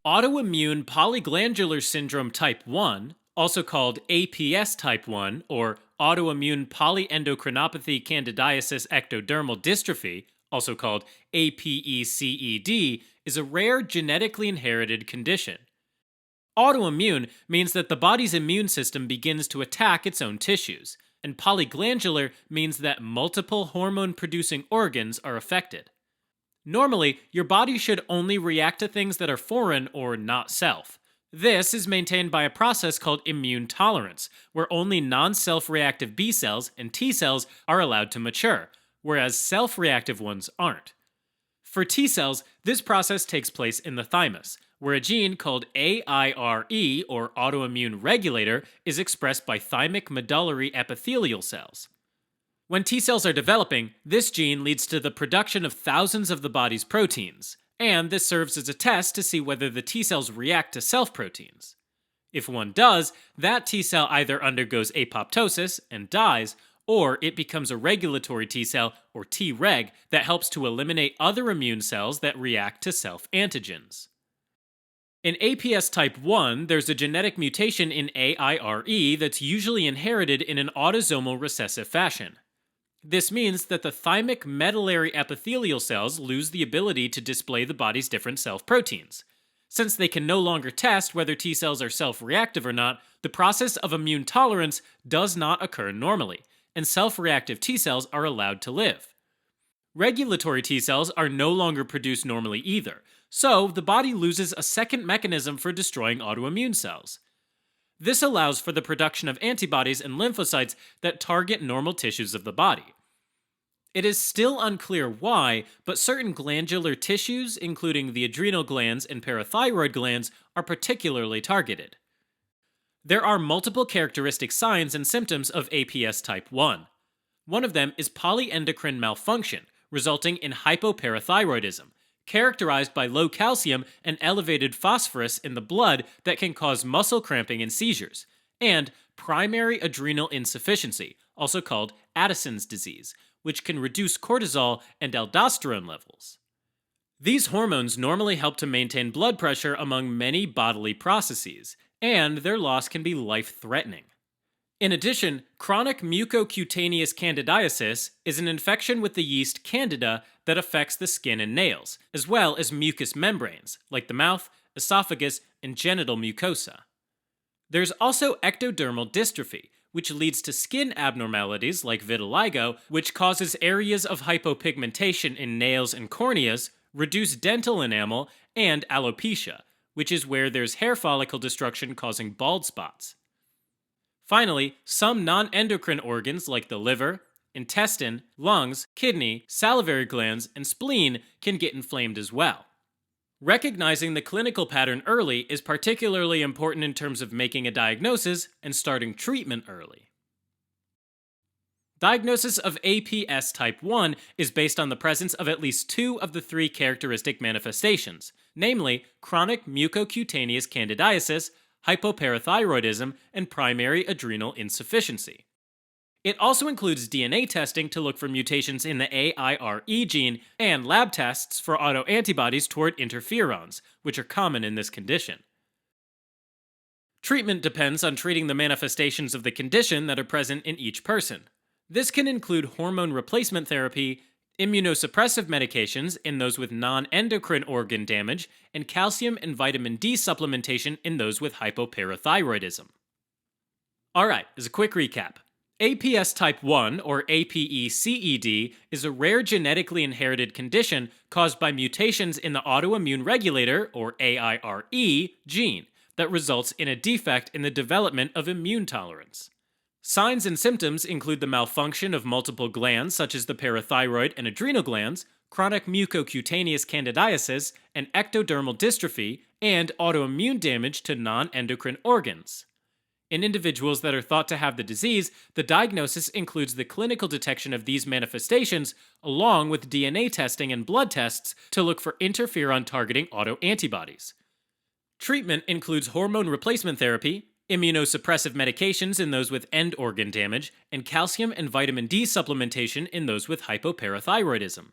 Autoimmune polyglandular syndrome type 1, also called APS type 1 or autoimmune polyendocrinopathy candidiasis ectodermal dystrophy, also called APECED, is a rare genetically inherited condition. Autoimmune means that the body's immune system begins to attack its own tissues, and polyglandular means that multiple hormone producing organs are affected. Normally, your body should only react to things that are foreign or not self. This is maintained by a process called immune tolerance, where only non self reactive B cells and T cells are allowed to mature, whereas self reactive ones aren't. For T cells, this process takes place in the thymus, where a gene called AIRE or autoimmune regulator is expressed by thymic medullary epithelial cells. When T cells are developing, this gene leads to the production of thousands of the body's proteins, and this serves as a test to see whether the T cells react to self proteins. If one does, that T cell either undergoes apoptosis and dies, or it becomes a regulatory T cell or Treg that helps to eliminate other immune cells that react to self antigens. In APS type 1, there's a genetic mutation in AIRE that's usually inherited in an autosomal recessive fashion. This means that the thymic medullary epithelial cells lose the ability to display the body's different self proteins. Since they can no longer test whether T cells are self reactive or not, the process of immune tolerance does not occur normally, and self reactive T cells are allowed to live. Regulatory T cells are no longer produced normally either, so the body loses a second mechanism for destroying autoimmune cells. This allows for the production of antibodies and lymphocytes that target normal tissues of the body. It is still unclear why, but certain glandular tissues, including the adrenal glands and parathyroid glands, are particularly targeted. There are multiple characteristic signs and symptoms of APS type 1. One of them is polyendocrine malfunction, resulting in hypoparathyroidism, characterized by low calcium and elevated phosphorus in the blood that can cause muscle cramping and seizures, and primary adrenal insufficiency, also called Addison's disease, which can reduce cortisol and aldosterone levels. These hormones normally help to maintain blood pressure among many bodily processes, and their loss can be life-threatening. In addition, chronic mucocutaneous candidiasis is an infection with the yeast Candida that affects the skin and nails, as well as mucous membranes, like the mouth, esophagus, and genital mucosa. There's also ectodermal dystrophy, which leads to skin abnormalities like vitiligo, which causes areas of hypopigmentation in nails and corneas, reduced dental enamel, and alopecia, which is where there's hair follicle destruction causing bald spots. Finally, some non-endocrine organs like the liver, intestine, lungs, kidney, salivary glands, and spleen can get inflamed as well. Recognizing the clinical pattern early is particularly important in terms of making a diagnosis and starting treatment early. Diagnosis of APS type 1 is based on the presence of at least two of the three characteristic manifestations, namely chronic mucocutaneous candidiasis, hypoparathyroidism, and primary adrenal insufficiency. It also includes DNA testing to look for mutations in the AIRE gene and lab tests for autoantibodies toward interferons, which are common in this condition. Treatment depends on treating the manifestations of the condition that are present in each person. This can include hormone replacement therapy, immunosuppressive medications in those with non-endocrine organ damage, and calcium and vitamin D supplementation in those with hypoparathyroidism. Alright, as a quick recap. APS type 1, or APECED, is a rare genetically inherited condition caused by mutations in the autoimmune regulator, or AIRE, gene that results in a defect in the development of immune tolerance. Signs and symptoms include the malfunction of multiple glands such as the parathyroid and adrenal glands, chronic mucocutaneous candidiasis, and ectodermal dystrophy, and autoimmune damage to non-endocrine organs. In individuals that are thought to have the disease, the diagnosis includes the clinical detection of these manifestations, along with DNA testing and blood tests to look for interferon-targeting autoantibodies. Treatment includes hormone replacement therapy, immunosuppressive medications in those with end organ damage, and calcium and vitamin D supplementation in those with hypoparathyroidism.